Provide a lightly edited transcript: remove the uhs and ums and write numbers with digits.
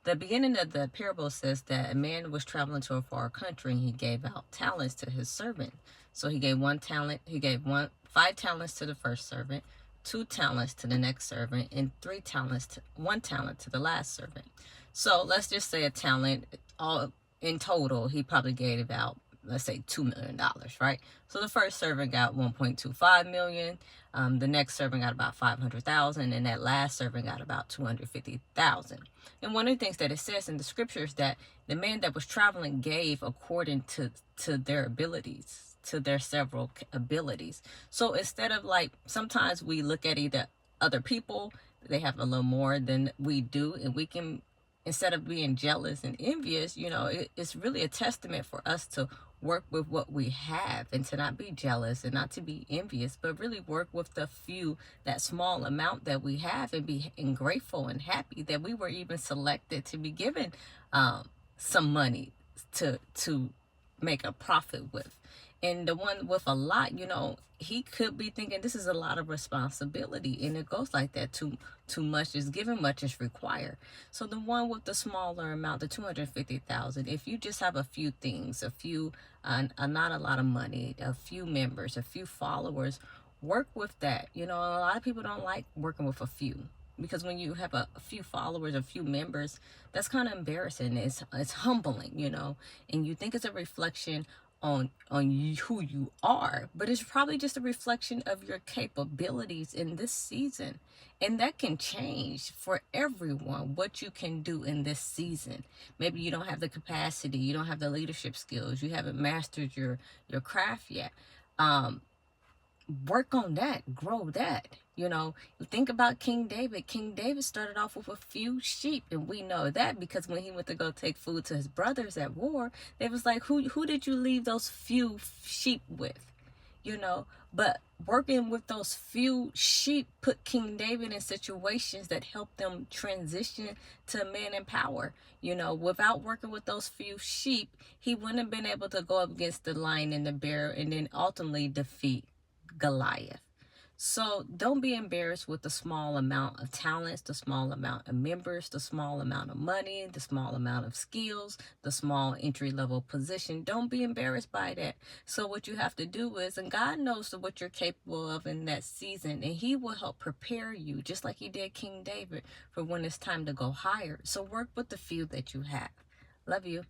The beginning of the parable says that a man was traveling to a far country and he gave out talents to his servant. So he gave five talents to the first servant, 2 talents to the next servant, and 1 talent to the last servant. So let's just say a talent, all in total, he probably gave out, let's say, $2 million, right? So the first servant got 1.25 million. The next servant got about 500,000, and that last servant got about 250,000. And one of the things that it says in the scriptures that the man that was traveling gave according to their abilities, to their several abilities. So instead of, like, sometimes we look at either other people, they have a little more than we do, and we can, instead of being jealous and envious, it's really a testament for us to work with what we have and to not be jealous and not to be envious, but really work with the few, that small amount that we have, and be grateful and happy that we were even selected to be given some money to make a profit with. And the one with a lot, he could be thinking this is a lot of responsibility, and it goes like that. Too much is given, much is required. So the one with the smaller amount, the 250,000, if you just have a few things, not a lot of money, a few members, a few followers, work with that. A lot of people don't like working with a few, because when you have a few followers, a few members, that's kind of embarrassing. It's humbling, and you think it's a reflection on who you are, but it's probably just a reflection of your capabilities in this season. And that can change for everyone, what you can do in this season. Maybe you don't have the capacity, you don't have the leadership skills, you haven't mastered your craft yet. Work on that, grow that. Think about King David. King David started off with a few sheep, and we know that because when he went to go take food to his brothers at war, they was like, who did you leave those few sheep with? But working with those few sheep put King David in situations that helped them transition to a man in power. Without working with those few sheep, he wouldn't have been able to go up against the lion and the bear and then ultimately defeat Goliath. So don't be embarrassed with the small amount of talents, the small amount of members, the small amount of money, the small amount of skills, the small entry-level position. Don't be embarrassed by that. So what you have to do is, and God knows what you're capable of in that season, and he will help prepare you, just like he did King David, for when it's time to go higher. So work with the few that you have. Love you.